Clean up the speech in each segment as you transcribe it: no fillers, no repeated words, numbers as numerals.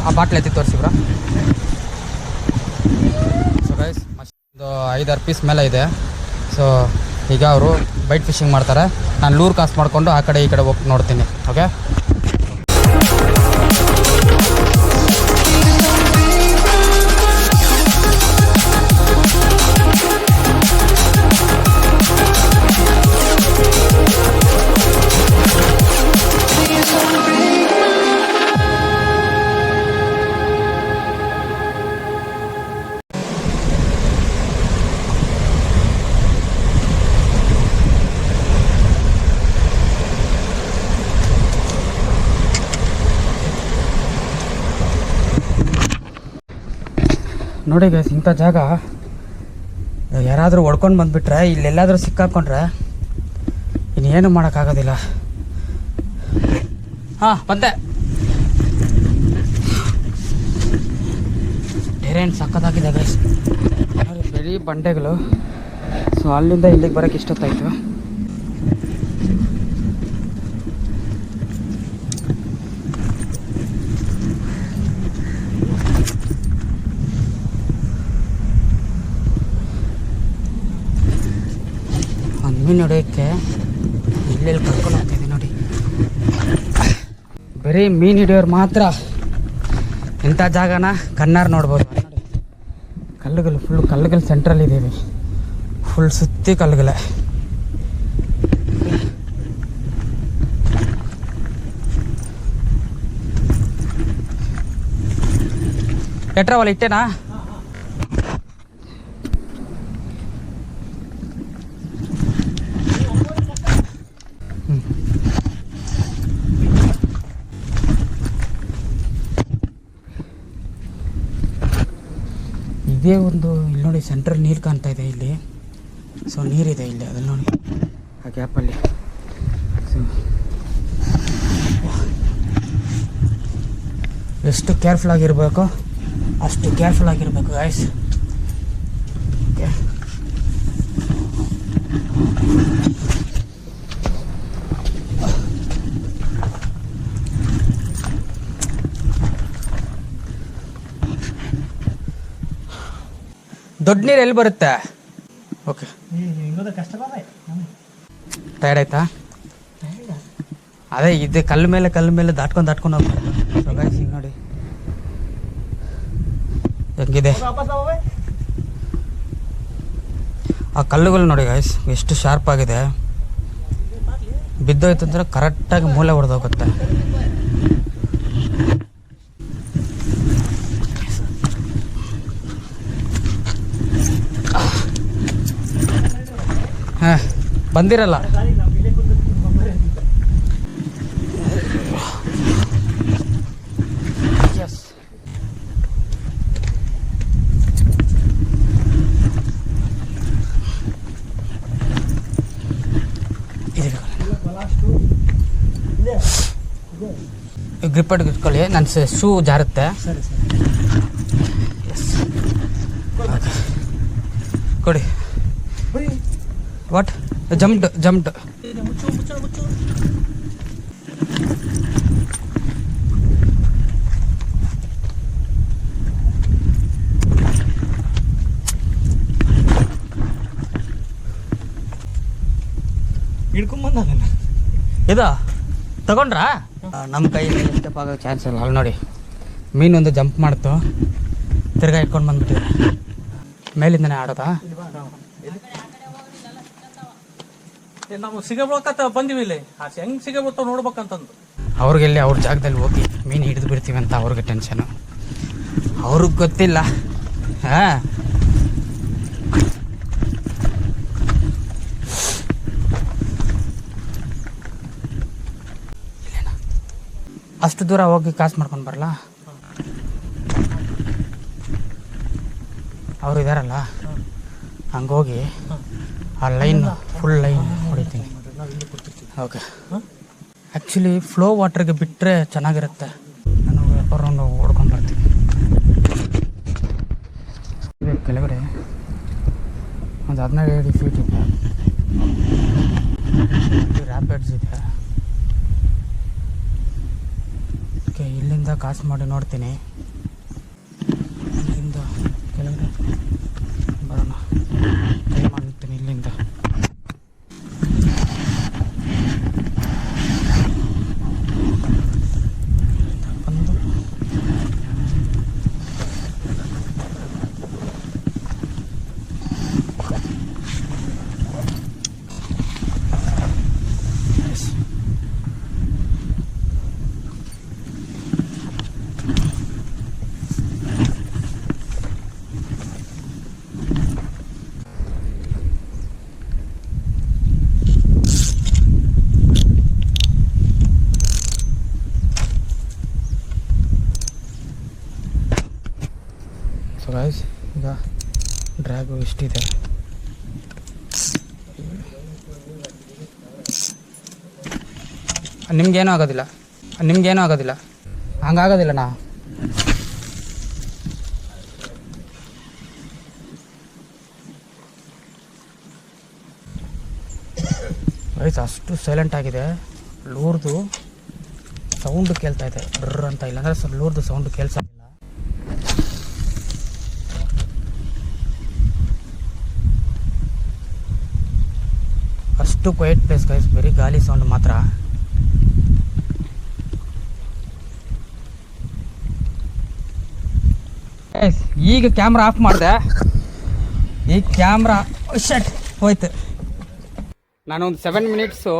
ಆ ಬಾಟ್ಲ್ ಎತ್ತಿ ತೋರಿಸಿಬ್ರಾ. So guys ಒಂದು 5-6 ಪೀಸ್ ಮೇಲೆ ಇದೆ. ಸೊ ಈಗ ಅವರು ಬೈಟ್ ಫಿಶಿಂಗ್ ಮಾಡ್ತಾರೆ. ನಾನು ಲೂರ್ ಕಾಸ್ಟ್ ಮಾಡಿಕೊಂಡು ಆ ಕಡೆ ಈ ಕಡೆ ಹೋಗಿ ನೋಡ್ತೀನಿ. ಓಕೆ, ನೋಡಿ ಗೈಸ್, ಇಂಥ ಜಾಗ ಯಾರಾದರೂ ಹೊಡ್ಕೊಂಡು ಬಂದುಬಿಟ್ರೆ, ಇಲ್ಲೆಲ್ಲಾದರೂ ಸಿಕ್ಕಾಕೊಂಡ್ರೆ ಇನ್ನೇನು ಮಾಡೋಕ್ಕಾಗೋದಿಲ್ಲ. ಹಾಂ ಬಂದೆ. ಟೆರೇನ್ ಸಕ್ಕತ್ತಾಗಿದೆ ಗೈಸ್, ಬರೀ ಬಂಡೆಗಳು. ಸೊ ಅಲ್ಲಿಂದ ಇಲ್ಲಿಗೆ ಬರೋಕ್ಕೆ ಇಷ್ಟೊತ್ತಾಯಿತು. ಮೀನು ಹೊಡೆಯೋಕ್ಕೆ ಇಲ್ಲೆಲ್ಲಿ ಕರ್ಕೊಂಡು ಹೋಗ್ತಾಯಿದೆ ನೋಡಿ. ಬರೀ ಮೀನು ಹಿಡಿಯೋರು ಮಾತ್ರ ಇಂಥ ಜಾಗನ ಕಣ್ಣಾರು ನೋಡ್ಬೋದು. ನೋಡಿ ಕಲ್ಲುಗಳು, ಫುಲ್ಲು ಕಲ್ಲುಗಳು ಸೆಂಟ್ರಲ್ಲಿ ಇದ್ದೀವಿ. ಫುಲ್ ಸುತ್ತಿ ಕಲ್ಲುಗಳೇ. ಎಟ್ರವಲ್ಲ ಇಟ್ಟೇನಾ? ಇದೇ ಒಂದು ಇಲ್ಲಿ ನೋಡಿ, ಸೆಂಟ್ರಲ್ ನೀರು ಕಾಣ್ತಾ ಇದೆ ಇಲ್ಲಿ. ಸೊ ನೀರಿದೆ ಇಲ್ಲಿ, ಅದಲ್ಲಿ ನೋಡಿ ಆ ಗ್ಯಾಪಲ್ಲಿ. ಸೊ ಎಷ್ಟು ಕೇರ್ಫುಲ್ ಆಗಿರಬೇಕು ಅಷ್ಟು ಕೇರ್ಫುಲ್ ಆಗಿರಬೇಕು ಗಾಯ್ಸ್. ಓಕೆ, ದೊಡ್ಡ ನೀರು ಎಲ್ಲಿ ಬರುತ್ತೆ? ಓಕೆ, ಟೈರ್ಡ್ ಆಯ್ತಾ? ಅದೇ ಇದು ಕಲ್ಲು ಮೇಲೆ ದಾಟ್ಕೊಂಡು ಹೋಗ್ಬೇಕು. ಸೊ ಗೈಸ್ ಹಿಂಗೆ ನೋಡಿ ಹೆಂಗಿದೆ ಆ ಕಲ್ಲುಗಳು ನೋಡಿ ಗೈಸ್, ಎಷ್ಟು ಶಾರ್ಪ್ ಆಗಿದೆ. ಬಿದ್ದೋಯ್ತು ಅಂದ್ರೆ ಕರೆಕ್ಟಾಗಿ ಮೂಲೆ ಹೊಡೆದೋಗುತ್ತೆ. ಹಾಂ ಬಂದಿರಲ್ಲ. ಎಸ್, ಗ್ರಿಪ್ಪಡ್ ಇಟ್ಕೊಳ್ಳಿ, ನನ್ನ ಶೂ ಜಾರುತ್ತೆ. ಎಸ್, ಕೊಡಿ. ವಾಟ್? ಜಂಪ್ಡ್. ಹಿಡ್ಕೊಂಬಂದ ಇದಾ ತಗೊಂಡ್ರಾ? ನಮ್ಮ ಕೈಯಲ್ಲಿ ಸ್ಟೆಪ್ ಆಗೋ ಚಾನ್ಸ್ ಇಲ್ಲ. ಅಲ್ಲಿ ನೋಡಿ ಮೀನೊಂದು ಜಂಪ್ ಮಾಡ್ತು, ತಿರ್ಗಾ ಇಟ್ಕೊಂಡು ಬಂದ್ಬಿಟ್ಟಿದೆ. ಮೇಲಿಂದನೇ ಆಡೋದಾ? ನಾವು ಸಿಗಬೇಕಂತ ಬಂದಿವಿ ಇಲ್ಲಿ. ಹೆಂಗ್ ಸಿಗಬೇಕು ನೋಡ್ಬೇಕಂತಂದು ಅವ್ರಿಗೆಲ್ಲಿ ಅವ್ರ ಜಾಗದಲ್ಲಿ ಹೋಗಿ ಮೀನು ಹಿಡಿದು ಬಿಡ್ತೀವಿ ಅಂತ ಅವ್ರಿಗೆ ಟೆನ್ಷನು. ಅವ್ರಿಗೆ ಗೊತ್ತಿಲ್ಲ. ಹಾಂ, ಅಷ್ಟು ದೂರ ಹೋಗಿ ಕಾಸು ಮಾಡ್ಕೊಂಡು ಬರಲ್ಲ. ಅವರು ಇದಾರಲ್ಲ, ಹಂಗೋಗಿ ಆ ಲೈನ್ ಫುಲ್ ಲೈನ್ ಹೊಡಿತೀನಿ. ಓಕೆ, ಆ್ಯಕ್ಚುಲಿ ಫ್ಲೋ ವಾಟರ್ಗೆ ಬಿಟ್ಟರೆ ಚೆನ್ನಾಗಿರುತ್ತೆ. ನಾನು ಅವ್ರನ್ನು ಓಡ್ಕೊಂಡು ಬರ್ತೀನಿ. ಕೆಳಗಡೆ ಒಂದು 17 ಫೀಟ್ ಇದೆ, ರ್ಯಾಪಿಡ್ಸ್ ಇದೆ. ಓಕೆ, ಇಲ್ಲಿಂದ ಕಾಸು ಮಾಡಿ ನೋಡ್ತೀನಿ. ಇಲ್ಲಿಂದ ಕೆಳಗಡೆ ಬರೋಣ, ಟ್ರೈ ಮಾಡ್ತೀನಿ ಇಲ್ಲಿಂದ. ಬಂದು ಸೊ ಗೈಸ್, ಈಗ ಡ್ರ್ಯಾಗು ಇಷ್ಟಿದೆ. ನಿಮ್ಗೇನೂ ಆಗೋದಿಲ್ಲ, ಹಂಗಾಗೋದಿಲ್ಲಣ್ಣ. ಗೈಸ್ ಅಷ್ಟು ಸೈಲೆಂಟ್ ಆಗಿದೆ. ಲೂರ್ದು ಸೌಂಡ್ ಕೇಳ್ತಾ ಇದೆ, ಡ್ರ್ ಅಂತ. ಇಲ್ಲಾಂದರೆ ಲೂರ್ದು ಸೌಂಡ್ ಕೇಳಿಸ. ಅಷ್ಟು ಕ್ವೈಟ್ ಪ್ಲೇಸ್ ಗೈಸ್, ಬರೀ ಗಾಳಿ ಸೌಂಡ್ ಮಾತ್ರ. ಈಗ ಕ್ಯಾಮ್ರಾ ಆಫ್ ಮಾಡಿದೆ. ಈಗ ಕ್ಯಾಮ್ರಾ ಶಟ್ ಹೋಯ್ತು. ನಾನೊಂದು 7 ಮಿನಿಟ್ಸು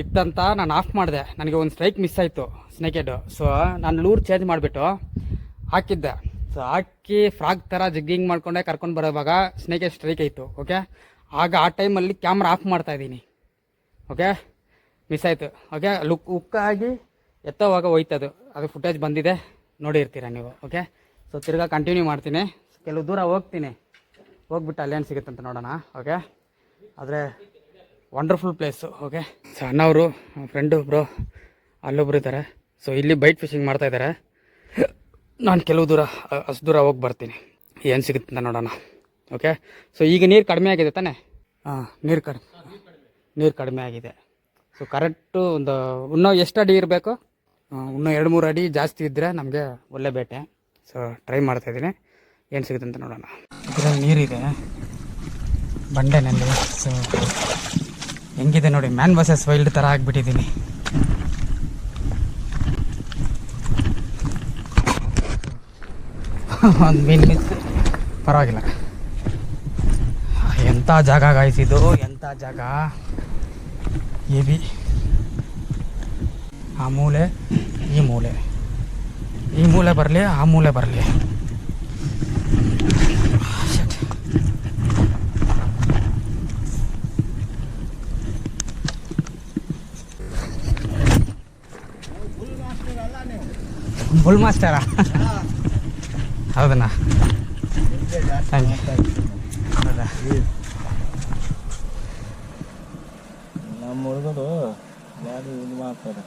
ಇತ್ತಂತ ನಾನು ಆಫ್ ಮಾಡಿದೆ. ನನಗೆ ಒಂದು ಸ್ಟ್ರೈಕ್ ಮಿಸ್ ಆಯಿತು, ಸ್ನೇಕೆಡ್. ಸೊ ನಾನು ಲೂರ್ ಚೇಂಜ್ ಮಾಡಿಬಿಟ್ಟು ಹಾಕಿದ್ದೆ. ಸೊ ಹಾಕಿ ಫ್ರಾಗ್ ಥರ ಜಿಗ್ಗಿಂಗ್ ಮಾಡ್ಕೊಂಡೆ ಕರ್ಕೊಂಡು ಬರೋವಾಗ ಸ್ನೇಕೆಡ್ ಸ್ಟ್ರೈಕ್ ಆಯಿತು. ಓಕೆ, ಆಗ ಆ ಟೈಮಲ್ಲಿ ಕ್ಯಾಮ್ರಾ ಆಫ್ ಮಾಡ್ತಾಯಿದ್ದೀನಿ. ಓಕೆ, ಮಿಸ್ ಆಯಿತು. ಓಕೆ, ಉಕ್ಕಾಗಿ ಎತ್ತೋವಾಗ ಹೋಯ್ತದು. ಅದು ಫುಟೇಜ್ ಬಂದಿದೆ, ನೋಡಿರ್ತೀರ ನೀವು. ಓಕೆ, ಸೊ ತಿರ್ಗಾ ಕಂಟಿನ್ಯೂ ಮಾಡ್ತೀನಿ. ಕೆಲವು ದೂರ ಹೋಗ್ಬಿಟ್ಟು ಅಲ್ಲೇನು ಸಿಗುತ್ತಂತ ನೋಡೋಣ. ಓಕೆ, ಆದರೆ ವಂಡರ್ಫುಲ್ ಪ್ಲೇಸು. ಓಕೆ, ಸೊ ಅಣ್ಣವರು ಫ್ರೆಂಡು ಬ್ರೋ ಅಲ್ಲೊಬ್ರು ಇದ್ದಾರೆ. ಸೊ ಇಲ್ಲಿ ಬೈಟ್ ಫಿಶಿಂಗ್ ಮಾಡ್ತಾಯಿದ್ದಾರೆ. ನಾನು ಕೆಲವು ದೂರ ಅಷ್ಟು ದೂರ ಹೋಗಿ ಬರ್ತೀನಿ, ಏನು ಸಿಗುತ್ತಂತ ನೋಡೋಣ. ಓಕೆ, ಸೊ ಈಗ ನೀರು ಕಡಿಮೆ ಆಗಿದೆ ತಾನೇ? ಹಾಂ, ನೀರು ಕಡಿಮೆ ಆಗಿದೆ. ಸೊ ಕರೆಕ್ಟು ಒಂದು ಇನ್ನೂ ಎಷ್ಟು ಅಡಿ ಇರಬೇಕು? ಇನ್ನೂ 2-3 ಅಡಿ ಜಾಸ್ತಿ ಇದ್ದರೆ ನಮಗೆ ಒಳ್ಳೆ ಬೇಟೆ. ಸೊ ಟ್ರೈ ಮಾಡ್ತಾಯಿದ್ದೀನಿ, ಏನು ಸಿಗುತ್ತೆ ಅಂತ ನೋಡೋಣ. ಇದರಲ್ಲಿ ನೀರಿದೆ ಬಂಡೆನಲ್ಲಿ. ಸೊ ಹೆಂಗಿದೆ ನೋಡಿ, ಮ್ಯಾನ್ ವರ್ಸಸ್ ವೈಲ್ಡ್ ಥರ ಆಗಿಬಿಟ್ಟಿದ್ದೀನಿ. ಒಂದು ಮೀನು ಮಿಸ್, ಪರವಾಗಿಲ್ಲ. ಎಂಥ ಜಾಗ ಗಾಯಿಸಿದ್ದು, ಎಂಥ ಜಾಗ. ಹೆವಿ. ಆ ಮೂಲೆ ಈ ಮೂಲೆ ಬರಲಿ, ಆ ಮೂಲೆ ಬರಲಿ. ಬುಲ್ ಮಾಸ್ಟರಾ? ಹೌದಣ್ಣ, ಹೌದಾ? ನಮ್ಮ ಹುಡುಗರು ಯಾರು ಇದು ಮಾಡ್ತಾರೆ,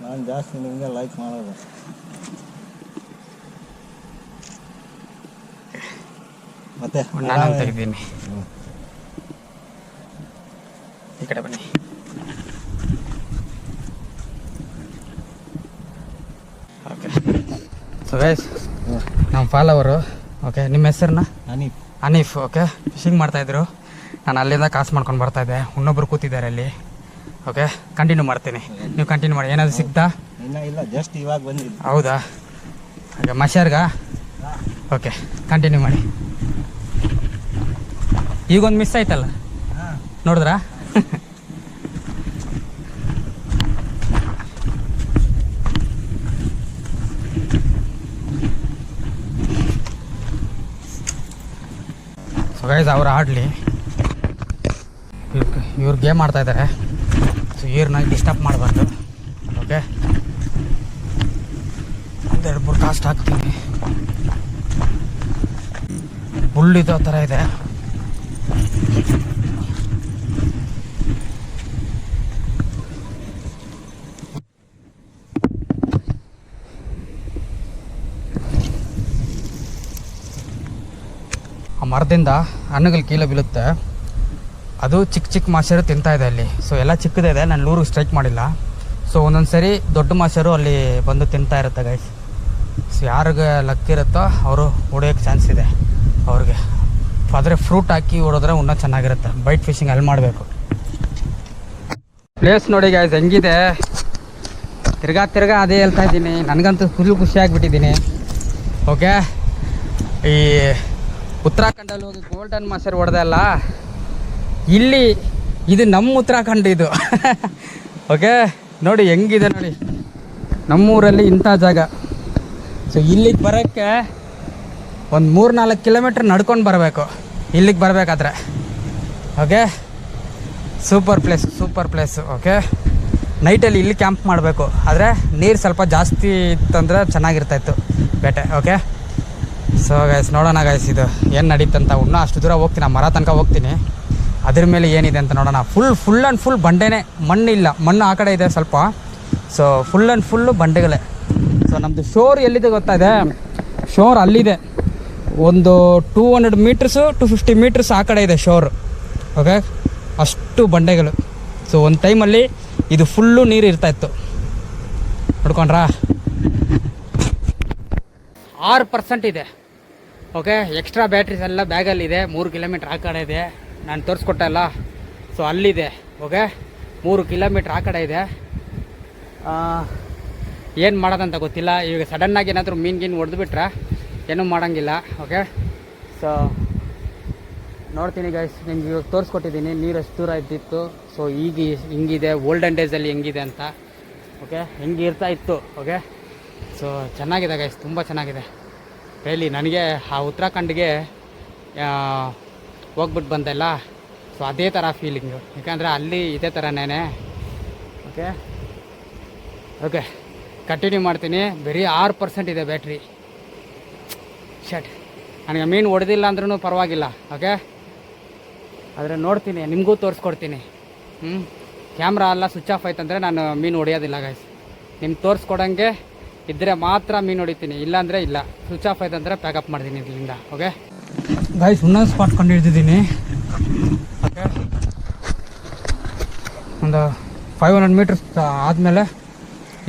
ನಾನು ಜಾಸ್ತಿ ನಿಮಗೆ ಲೈಕ್ ಮಾಡೋದು. ಮತ್ತೆ ನಾನು ತೆಗೆದೀನಿ. ಈ ಕಡೆ ಬನ್ನಿ. ಓಕೆ, ಸೊ ಗೈಸ್ ನಮ್ಮ ಫಾಲೋವರು. ಓಕೆ, ನಿಮ್ಮ ಹೆಸರನ್ನ? ಹನೀಫ್. ಓಕೆ, ಫಿಶಿಂಗ್ ಮಾಡ್ತಾಯಿದ್ರು. ನಾನು ಅಲ್ಲಿಂದ ಕಾಸು ಮಾಡ್ಕೊಂಡು ಬರ್ತಾಯಿದ್ದೆ. ಇನ್ನೊಬ್ರು ಕೂತಿದ್ದಾರೆ ಅಲ್ಲಿ. ಓಕೆ, ಕಂಟಿನ್ಯೂ ಮಾಡ್ತೀನಿ, ನೀವು ಕಂಟಿನ್ಯೂ ಮಾಡಿ. ಏನಾದರೂ ಸಿಗ್ತಾ? ಇಲ್ಲ, ಜಸ್ಟ್ ಇವಾಗ ಬಂದಿದ್ದು. ಹೌದಾ? ಹಾಗೆ ಮಷಾರ್ಗ? ಓಕೆ, ಕಂಟಿನ್ಯೂ ಮಾಡಿ. ಈಗೊಂದು ಮಿಸ್ ಆಯ್ತಲ್ಲ, ನೋಡಿದ್ರಾ? ಸೊ ಗೈಸ್, ಅವ್ರು ಆಡಲಿ, ಇವ್ರು ಗೇಮ್ ಆಡ್ತಾಯಿದ್ದಾರೆ. ಸೊ ಇವ್ರನ್ನ ಡಿಸ್ಟರ್ಬ್ ಮಾಡಬಾರ್ದು. ಓಕೆ, 1-2-3 ಕಾಸ್ಟ್ ಹಾಕ್ತೀನಿ. ಬುಳ್ಳಿದ ಥರ ಇದೆ. ಆ ಮರದಿಂದ ಹಣ್ಣುಗಳು ಕೀழே ಬೀಳುತ್ತೆ. ಅದು ಚಿಕ್ಕ ಮಾಷರು ತಿಂತಾ ಇದೆ ಅಲ್ಲಿ. ಸೊ ಎಲ್ಲ ಚಿಕ್ಕದಿದೆ, ನಾನು ಲೂರಿಗೆ ಸ್ಟ್ರೈಕ್ ಮಾಡಿಲ್ಲ. ಸೊ ಒಂದೊಂದು ಸರಿ ದೊಡ್ಡ ಮಾಸರು ಅಲ್ಲಿ ಬಂದು ತಿಂತಾ ಇರುತ್ತೆ ಗೈಸ್. ಸೊ ಯಾರಿಗೆ ಲಕ್ ಇರುತ್ತೋ ಅವರು ಹೊಡೆಯೋಕ್ಕೆ ಚಾನ್ಸ್ ಇದೆ ಅವ್ರಿಗೆ. ಆದರೆ ಫ್ರೂಟ್ ಹಾಕಿ ಹೊಡೆದ್ರೆ ಇನ್ನೂ ಚೆನ್ನಾಗಿರುತ್ತೆ. ಬೈಟ್ ಫಿಶಿಂಗ್ ಅಲ್ಲಿ ಮಾಡಬೇಕು. ಪ್ಲೇಸ್ ನೋಡಿ ಗೈಸ್ ಹೆಂಗಿದೆ. ತಿರ್ಗಾ ಅದೇ ಹೇಳ್ತಾ ಇದ್ದೀನಿ. ನನಗಂತೂ ಫುಲ್ ಖುಷಿಯಾಗಿಬಿಟ್ಟಿದ್ದೀನಿ. ಓಕೆ, ಈ ಉತ್ತರಾಖಂಡಲ್ಲಿ ಹೋಗಿ ಗೋಲ್ಡನ್ ಮಾಸರ್ ಹೊಡೆದೆ ಅಲ್ಲ, ಇಲ್ಲಿ ಇದು ನಮ್ಮ ಉತ್ತರಾಖಂಡ ಇದು. ಓಕೆ ನೋಡಿ ಹೆಂಗಿದೆ ನೋಡಿ, ನಮ್ಮೂರಲ್ಲಿ ಇಂಥ ಜಾಗ. ಸೊ ಇಲ್ಲಿಗೆ ಬರೋಕ್ಕೆ ಒಂದು 3-4 ಕಿಲೋಮೀಟ್ರ್ ನಡ್ಕೊಂಡು ಬರಬೇಕು ಇಲ್ಲಿಗೆ ಬರಬೇಕಾದ್ರೆ. Okay, super place. ಓಕೆ, ನೈಟಲ್ಲಿ ಇಲ್ಲಿ ಕ್ಯಾಂಪ್ ಮಾಡಬೇಕು. ಆದರೆ ನೀರು ಸ್ವಲ್ಪ ಜಾಸ್ತಿ ಇತ್ತಂದರೆ ಚೆನ್ನಾಗಿರ್ತಾಯಿತ್ತು ಬೇಟೆ. ಓಕೆ, ಸೊ ಗೈಸ್ ನೋಡೋಣ ಗೈಸ್ ಇದು ಏನು ನಡೀತಂತ. ಇನ್ನೂ ಅಷ್ಟು ದೂರ ಹೋಗ್ತೀನಿ, ಮರ ತನಕ ಹೋಗ್ತೀನಿ. ಅದ್ರ ಮೇಲೆ ಏನಿದೆ ಅಂತ ನೋಡೋಣ. ಫುಲ್ ಆ್ಯಂಡ್ ಫುಲ್ ಬಂಡೆನೇ, ಮಣ್ಣಿಲ್ಲ. ಮಣ್ಣು ಆ ಕಡೆ ಇದೆ ಸ್ವಲ್ಪ. ಸೊ ಫುಲ್ ಆ್ಯಂಡ್ ಫುಲ್ಲು ಬಂಡೆಗಳೇ. ಸೊ ನಮ್ಮದು ಶೋರ್ ಎಲ್ಲಿದೆ ಗೊತ್ತಾಯಿದೆ? ಶೋರ್ ಅಲ್ಲಿದೆ. ಒಂದು 200 ಮೀಟ್ರಸು 250 ಮೀಟ್ರಸ್ ಆ ಕಡೆ ಇದೆ ಶೋರ್. ಓಕೆ, ಅಷ್ಟು ಬಂಡೆಗಳು. ಸೊ ಒಂದು ಟೈಮಲ್ಲಿ ಇದು ಫುಲ್ಲು ನೀರು ಇರ್ತಾಯಿತ್ತು. ನೋಡ್ಕೊಂಡ್ರಾ? 6% ಇದೆ. ಓಕೆ, ಎಕ್ಸ್ಟ್ರಾ ಬ್ಯಾಟ್ರೀಸ್ ಎಲ್ಲ ಬ್ಯಾಗಲ್ಲಿದೆ. 3 ಕಿಲೋಮೀಟ್ರ್ ಆ ಕಡೆ ಇದೆ, ನಾನು ತೋರಿಸ್ಕೊಟ್ಟಲ್ಲ. ಸೊ ಅಲ್ಲಿದೆ. ಓಕೆ, 3 ಕಿಲೋಮೀಟ್ರ್ ಆ ಕಡೆ ಇದೆ. ಏನು ಮಾಡೋದಂತ ಗೊತ್ತಿಲ್ಲ. ಈಗ ಸಡನ್ನಾಗಿ ಏನಾದರೂ ಮೀನು ಹೊಡೆದ್ಬಿಟ್ರೆ ಏನೂ ಮಾಡೋಂಗಿಲ್ಲ. ಓಕೆ, ಸೊ ನೋಡ್ತೀನಿ ಗೈಸ್. ನಿಮ್ಗೆ ಇವಾಗ ತೋರಿಸ್ಕೊಟ್ಟಿದ್ದೀನಿ ನೀರು ಎಷ್ಟು ದೂರ ಇದ್ದಿತ್ತು. ಸೊ ಈಗ ಹಿಂಗಿದೆ, ಓಲ್ಡನ್ ಡೇಸಲ್ಲಿ ಹೆಂಗಿದೆ ಅಂತ. ಓಕೆ, ಹೆಂಗೆ ಇರ್ತಾ ಇತ್ತು. ಓಕೆ, ಸೊ ಚೆನ್ನಾಗಿದೆ ಗೈಸ್, ತುಂಬ ಚೆನ್ನಾಗಿದೆ ರಿಯಲಿ. ನನಗೆ ಆ ಉತ್ತರಾಖಂಡ್ಗೆ ಹೋಗ್ಬಿಟ್ಟು ಬಂದೆಲ್ಲ, ಸೊ ಅದೇ ಥರ ಫೀಲಿಂಗು. ಯಾಕಂದರೆ ಅಲ್ಲಿ ಇದೇ ಥರನೇ. ಓಕೆ ಓಕೆ ಕಂಟಿನ್ಯೂ ಮಾಡ್ತೀನಿ. ಬರೀ 6% ಇದೆ ಬ್ಯಾಟ್ರಿ. ಶಟ್, ನನಗೆ ಮೀನು ಹೊಡೆದಿಲ್ಲ ಅಂದ್ರೂ ಪರವಾಗಿಲ್ಲ. ಓಕೆ, ಆದರೆ ನೋಡ್ತೀನಿ, ನಿಮಗೂ ತೋರಿಸ್ಕೊಡ್ತೀನಿ. ಕ್ಯಾಮ್ರಾ ಎಲ್ಲ ಸ್ವಿಚ್ ಆಫ್ ಆಯ್ತಂದರೆ ನಾನು ಮೀನು ಹೊಡೆಯೋದಿಲ್ಲ ಗೈಸ್. ನಿಮ್ಗೆ ತೋರಿಸ್ಕೊಡಂಗೆ ಇದ್ದರೆ ಮಾತ್ರ ಮೀನು ಹೊಡಿತೀನಿ, ಇಲ್ಲಾಂದರೆ ಇಲ್ಲ. ಸ್ವಿಚ್ ಆಫ್ ಆಯ್ತಂದರೆ ಪ್ಯಾಕಪ್ ಮಾಡ್ತೀನಿ ಇಲ್ಲಿಂದ. ಓಕೆ ಗೈಸ್, ಇನ್ನೊಂದು ಸ್ಪಾಟ್ ಕಂಡು ಹಿಡಿದಿದ್ದೀನಿ. ಓಕೆ, ಒಂದು 500 ಮೀಟರ್ಸ್ ಆದಮೇಲೆ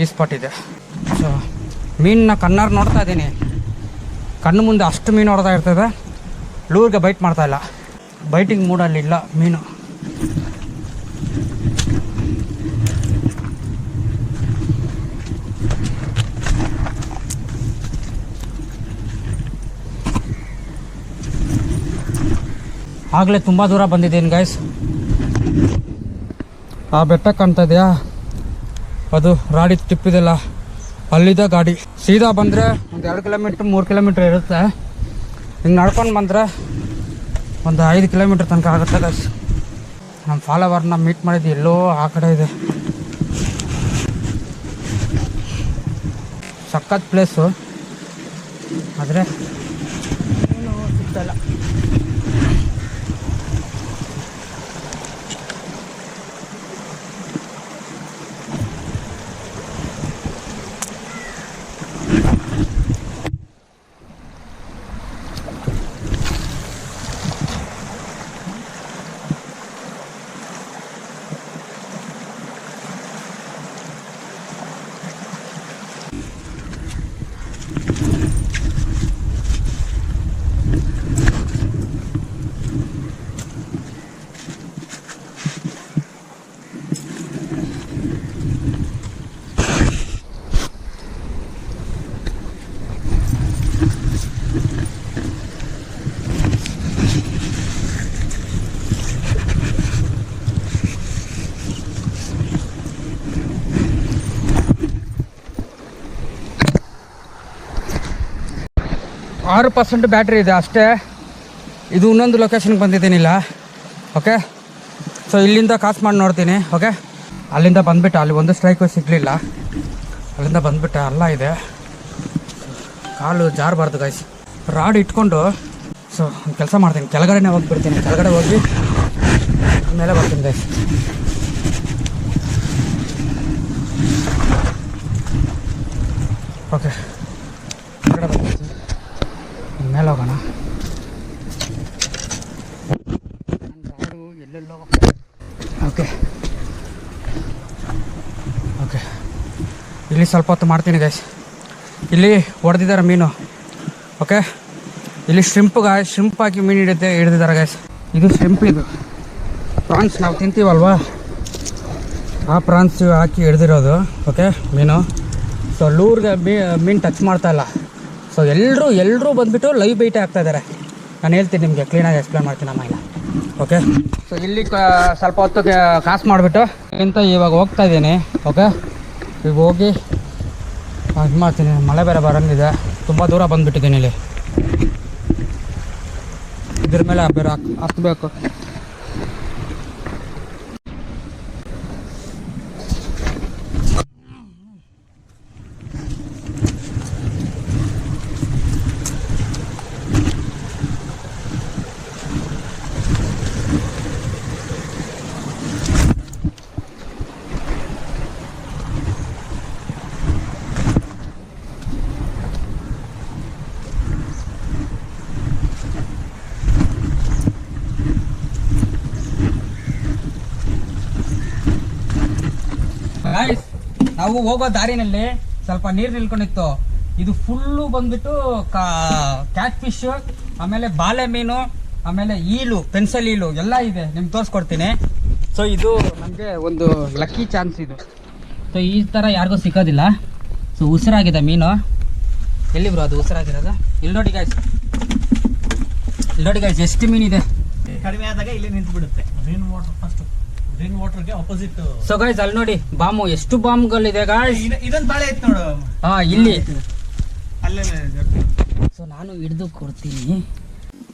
ಈ ಸ್ಪಾಟ್ ಇದೆ. ಸೊ ಮೀನನ್ನ ಕಣ್ಣಾರು ನೋಡ್ತಾ ಇದ್ದೀನಿ. ಕಣ್ಣು ಮುಂದೆ ಅಷ್ಟು ಮೀನು ಹೊಡೆತಾ ಇರ್ತದೆ. ಲೂರ್ಗೆ ಬೈಟ್ ಮಾಡ್ತಾಯಿಲ್ಲ, ಬೈಟಿಂಗ್ ಮೂಡಲ್ಲಿ ಇಲ್ಲ ಮೀನು. ಆಗಲೇ ತುಂಬ ದೂರ ಬಂದಿದ್ದೀನಿ ಗೈಸ್. ಆ ಬೆಟ್ಟ ಕಾಣ್ತಾ ಇದೆಯಾ, ಅದು ರಾಡಿ ಟಿಪ್ಪಿದೆಲ್ಲ, ಅಲ್ಲಿದೆ ಗಾಡಿ. ಸೀದಾ ಬಂದರೆ ಒಂದು 2 ಕಿಲೋಮೀಟ್ರ್ 3 ಕಿಲೋಮೀಟ್ರ್ ಇರುತ್ತೆ. ಹಿಂಗೆ ನಡ್ಕೊಂಡು ಬಂದರೆ ಒಂದು 5 ಕಿಲೋಮೀಟ್ರ್ ತನಕ ಆಗುತ್ತೆ ಗೈಸ್. ನಮ್ಮ ಫಾಲೋವರ್ನ ಮೀಟ್ ಮಾಡಿದ್ದು ಎಲ್ಲೋ ಆ ಕಡೆ ಇದೆ. ಸಖತ್ ಪ್ಲೇಸು, ಆದರೆ ಏನು ಸಿಗ್ತಾಯಿಲ್ಲ. ಆರು 6% ಬ್ಯಾಟ್ರಿ ಇದೆ ಅಷ್ಟೇ. ಇದು ಇನ್ನೊಂದು ಲೊಕೇಶನ್ಗೆ ಬಂದಿದ್ದೀನಿಲ್ಲ. ಓಕೆ, ಸೊ ಇಲ್ಲಿಂದ ಕಾಸು ಮಾಡಿ ನೋಡ್ತೀನಿ. ಓಕೆ, ಅಲ್ಲಿಂದ ಬಂದುಬಿಟ್ಟು ಅಲ್ಲಿ ಒಂದು ಸ್ಟ್ರೈಕು ಸಿಗಲಿಲ್ಲ. ಅಲ್ಲಿಂದ ಬಂದುಬಿಟ್ಟೆ ಅಲ್ಲ ಇದೆ. ಕಾಲು ಜಾರಬಾರ್ದು ಗೈಸ್. ರಾಡ್ ಇಟ್ಕೊಂಡು ಸೊ ಒಂದು ಕೆಲಸ ಮಾಡ್ತೀನಿ, ಕೆಳಗಡೆನೇ ಹೋಗಿಬಿಡ್ತೀನಿ. ಕೆಳಗಡೆ ಹೋಗಿ ಮೇಲೆ ಬರ್ತೀನಿ ಗೈಸ್. ಓಕೆ, ಕೆಳಗಡೆ ಬರ್ತೀನಿ, ಮೇಲೆ ಹೋಗೋಣ. ರಾಡು ಎಲ್ಲೆಲ್ಲೋ. ಓಕೆ ಓಕೆ ಇಲ್ಲಿ ಸ್ವಲ್ಪ ಹೊತ್ತು ಮಾಡ್ತೀನಿ ಗೈಸ್. ಇಲ್ಲಿ ಹೊಡೆದಿದ್ದಾರೆ ಮೀನು. ಓಕೆ, ಇಲ್ಲಿ ಶ್ರಿಂಪ್ ಹಾಕಿ ಮೀನು ಹಿಡಿದಿದ್ದಾರೆ ಗೈಸ್. ಇದು ಶ್ರಿಂಪ್, ಇದು ಪ್ರಾನ್ಸ್ ನಾವು ತಿಂತೀವಲ್ವಾ, ಆ ಪ್ರಾನ್ಸ್ ಹಾಕಿ ಹಿಡ್ದಿರೋದು. ಓಕೆ, ಮೀನು. ಸೊ ಲೂರ್ಗೆ ಮೀನು ಟಚ್ ಮಾಡ್ತಾಯಿಲ್ಲ. ಸೊ ಎಲ್ಲರೂ ಬಂದುಬಿಟ್ಟು ಲೈವ್ ಬೈಟೇ ಆಗ್ತಾಯಿದ್ದಾರೆ. ನಾನು ಹೇಳ್ತೀನಿ ನಿಮಗೆ, ಕ್ಲೀನಾಗಿ ಎಕ್ಸ್ಪ್ಲೇನ್ ಮಾಡ್ತೀನಿ ಅಮ್ಮ ಇಲ್ಲ. ಓಕೆ, ಸೊ ಇಲ್ಲಿ ಸ್ವಲ್ಪ ಹೊತ್ತು ಕಾಸು ಮಾಡಿಬಿಟ್ಟು ಇಂತ ಇವಾಗ ಹೋಗ್ತಾ ಇದ್ದೀನಿ. ಓಕೆ, ಈಗ ಹೋಗಿ ಇದು ಮಾಡ್ತೀನಿ. ಮಳೆ ಬೇರೆ ಬರೋಂಗಿದೆ, ತುಂಬ ದೂರ ಬಂದುಬಿಟ್ಟಿದ್ದೀನಿ. ಇಲ್ಲಿ ಇದ್ರ ಮೇಲೆ ಬೇರೆ ಹತ್ತಬೇಕು. ನಾವು ಹೋಗೋ ದಾರಿನಲ್ಲಿ ಸ್ವಲ್ಪ ನೀರು ನಿಲ್ಕೊಂಡಿತ್ತು. ಇದು ಫುಲ್ಲು ಬಂದ್ಬಿಟ್ಟು ಕ್ಯಾಟ್ ಫಿಶ್, ಆಮೇಲೆ ಬಾಳೆ ಮೀನು, ಆಮೇಲೆ ಈಲು, ಪೆನ್ಸಿಲ್ ಈಲು ಎಲ್ಲ ಇದೆ. ನಿಮ್ಗೆ ತೋರಿಸ್ಕೊಡ್ತೀನಿ. ಸೊ ಇದು ನಮಗೆ ಒಂದು ಲಕ್ಕಿ ಚಾನ್ಸ್ ಇದು. ಸೊ ಈ ಥರ ಯಾರಿಗೂ ಸಿಕ್ಕೋದಿಲ್ಲ. ಸೊ ಉಸಿರಾಗಿದೆ ಮೀನು. ಎಲ್ಲಿ ಬ್ರೋ ಅದು ಉಸಿರಾಗಿರೋದು? ಇಲ್ಲಿ ನೋಡಿ ಗಾಯ್ಸ್, ಎಷ್ಟು ಮೀನಿದೆ. ಕಡಿಮೆ ಆದಾಗ ಇಲ್ಲಿ ನಿಂತು ಬಿಡುತ್ತೆ. ರೈನ್ ವಾಟರ್ಗೆ ಆಪೋಸಿಟ್. ಸೊ ಗೈಸ್ ಅಲ್ಲಿ ನೋಡಿ ಬಾಂಬು, ಎಷ್ಟು ಬಾಂಬ್ಗಳಿದೆ ಗಾಯ್ಸ್. ಇದೊಂದು ಬಾಳೆ ಇತ್ತು ನೋಡು. ಹಾ, ಇಲ್ಲಿ ಅಲ್ಲೇ. ಸೊ ನಾನು ಹಿಡಿದು ಕೊಡ್ತೀನಿ.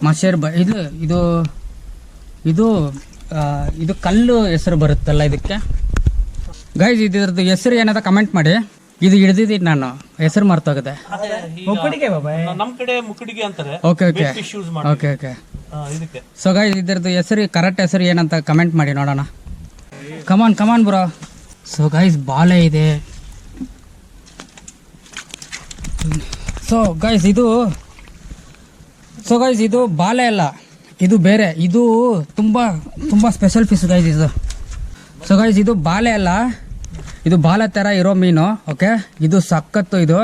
ಮಶೇರ್ ಇದು ಇದು ಇದು ಇದು ಕಲ್ಲು ಹೆಸರು ಬರುತ್ತಲ್ಲ ಇದಕ್ಕೆ ಗೈಸ್. ಇದ್ರದ್ದು ಹೆಸರು ಏನಾದ ಕಮೆಂಟ್ ಮಾಡಿ. ಇದು ಹಿಡಿದಿದ್ದೀನಿ ನಾನು, ಹೆಸರು ಮರ್ತೋಗಿದೆ. ನಮ್ ಕಡೆ ಮುಕ್ಕಡಿಗೆ ಅಂತಾರೆ. Okay okay okay okay. So guys ಇದ್ರದ್ದು ಹೆಸರು, ಕರೆಕ್ಟ್ ಹೆಸರು ಏನಂತ ಕಮೆಂಟ್ ಮಾಡಿ ನೋಡೋಣ. ಕಮಾನ್ ಬ್ರೋ. ಸೊ ಗೈಸ್ ಬಾಳೆ ಇದೆ. ಸೊ ಗೈಸ್ ಇದು ಬಾಳೆ ಅಲ್ಲ, ಇದು ಬೇರೆ. ಇದು ತುಂಬ ಸ್ಪೆಷಲ್ ಫಿಶ್ ಗೈಸ್ ಇದು. ಸೊ ಗೈಸ್ ಇದು ಬಾಳೆ ಅಲ್ಲ, ಇದು ಬಾಳೆ ಥರ ಇರೋ ಮೀನು. ಓಕೆ, ಇದು ಸಖತ್ತು. ಇದು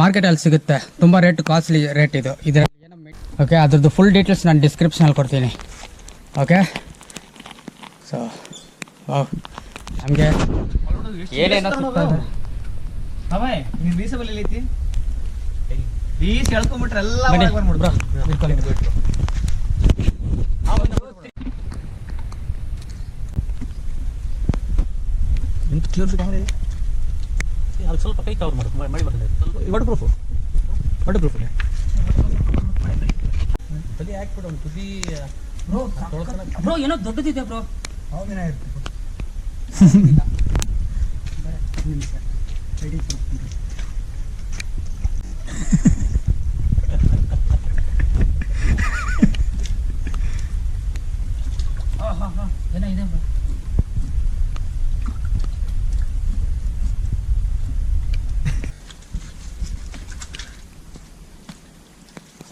ಮಾರ್ಕೆಟಲ್ಲಿ ಸಿಗುತ್ತೆ, ತುಂಬ ರೇಟ್, ಕಾಸ್ಟ್ಲಿ ರೇಟ್ ಇದು. ಇದರಲ್ಲಿ ಓಕೆ, ಅದ್ರದ್ದು ಫುಲ್ ಡೀಟೇಲ್ಸ್ ನಾನು ಡಿಸ್ಕ್ರಿಪ್ಷನಲ್ಲಿ ಕೊಡ್ತೀನಿ. ಓಕೆ, ಸೊ ನಮಗೆ ಏನೇನೋ ಸಿಗ್ತದೆ. ಸ್ವಲ್ಪ ಕೈ ಕವರ್ ಮಾಡಿ ಬರ್ತದೆ. ವಾಟರ್ ಪ್ರೂಫ್ ಹಾಕ್ಬಿಡು. ಒಂದು ತುದಿ ಬ್ರೋ ಏನೋ ದೊಡ್ಡದಿದೆ ಬ್ರೋ. ಏನಿದೆ ಬ್ರೋ?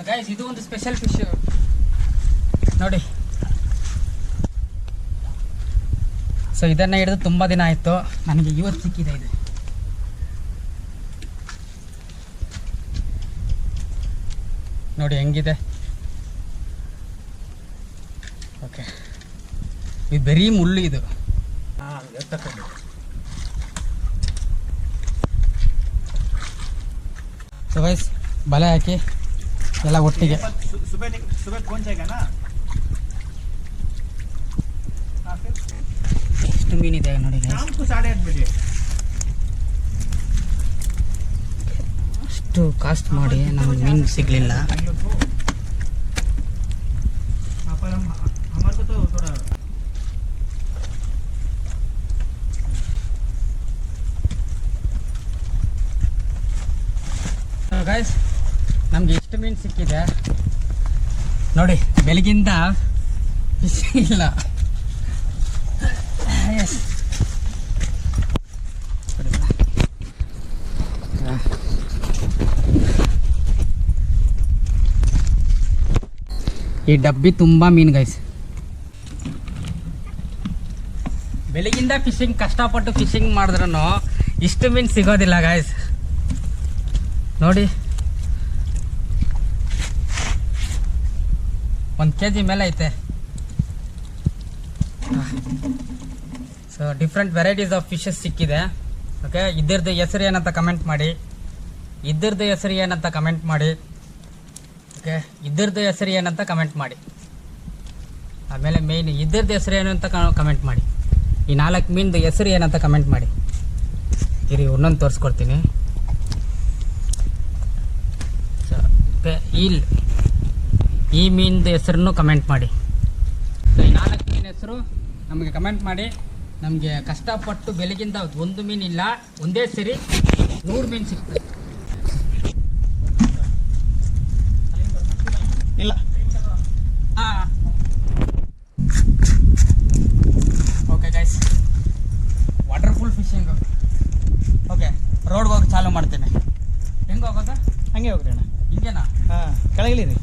ಗೈಸ್ ಇದು ಒಂದು ಸ್ಪೆಷಲ್ ಫಿಶ್ ನೋಡಿ. ಸೊ ಇದನ್ನ ಹಿಡಿದು ತುಂಬ ದಿನ ಆಯಿತು, ನನಗೆ ಇವತ್ತು ಸಿಕ್ಕಿದೆ ಇದು. ನೋಡಿ ಹೆಂಗಿದೆ. ಓಕೆ, ಇದು ಬರೀ ಮುಳ್ಳು ಇದು. ಸೊ ಗೈಸ್ ಬಲೆ ಹಾಕಿ ಎಲ್ಲ ಒಟ್ಟಿಗೆ. ಎಷ್ಟು ಮೀನಿದೆ ನೋಡಿ ಅಷ್ಟು ಕಾಸ್ಟ್ ಮಾಡಿ ನಮ್ಗೆ ಮೀನು ಸಿಗಲಿಲ್ಲ. ಗೈಸ್ ನಮ್ಗೆ ಎಷ್ಟು ಮೀನು ಸಿಕ್ಕಿದೆ ನೋಡಿ. ಬೆಳಗಿಂದ ಫಿಶ್ ಇಲ್ಲ. ಎಸ್, ಈ ಡಬ್ಬಿ ತುಂಬ ಮೀನು ಗೈಸ್. ಬೆಳಗಿಂದ ಫಿಶಿಂಗ್ ಕಷ್ಟಪಟ್ಟು ಫಿಶಿಂಗ್ ಮಾಡಿದ್ರೂ ಇಷ್ಟು ಮೀನು ಸಿಗೋದಿಲ್ಲ ಗಾಯ್ಸ್ ನೋಡಿ. 1 kg ಮೇಲೆ ಐತೆ. So different varieties of fishes ಸಿಕ್ಕಿದೆ. ಓಕೆ, ಇದ್ರದ್ದು ಹೆಸರು ಏನಂತ ಕಮೆಂಟ್ ಮಾಡಿ. ಇದ್ರದ್ದು ಹೆಸರು ಏನಂತ ಕಮೆಂಟ್ ಮಾಡಿ. ಓಕೆ, ಇದ್ರದ್ದು ಹೆಸರು ಏನಂತ ಕಮೆಂಟ್ ಮಾಡಿ. ಆಮೇಲೆ ಮೇಯ್ನ್ ಇದ್ರದ್ದು ಹೆಸರು ಏನು ಅಂತ ಕಮೆಂಟ್ ಮಾಡಿ. ಈ 4 ಮೀನ್ದು ಹೆಸರು ಏನಂತ ಕಮೆಂಟ್ ಮಾಡಿ. ಇರಿ ಒಂದೊಂದು ತೋರಿಸ್ಕೊಡ್ತೀನಿ. ಈ ಮೀನ್ದು ಹೆಸರನ್ನು ಕಮೆಂಟ್ ಮಾಡಿ. ಈ 4 ಮೀನ್ ಹೆಸರು ನಮಗೆ ಕಮೆಂಟ್ ಮಾಡಿ. ನಮಗೆ ಕಷ್ಟಪಟ್ಟು ಬೆಳಗಿಂದ ಒಂದು ಮೀನಿಲ್ಲ, ಒಂದೇ ಸರಿ 100 ಮೀನು ಸಿಗ್ತದೆ. ಇಲ್ಲ ಓಕೆ ಗೈಸ್, ವಾಟರ್ಫುಲ್ ಫಿಶಿಂಗು. ಓಕೆ, ರೋಡ್ಗೆ ಹೋಗಿ ಚಾಲು ಮಾಡ್ತೇನೆ. ಹೆಂಗೆ ಹೋಗೋದು? ಹಂಗೆ ಹೋಗ್ರಿ ಅಣ್ಣ. ಹಿಂಗೇನಾ? ಹಾಂ, ಕೆಳಗಿಳಿರಿ.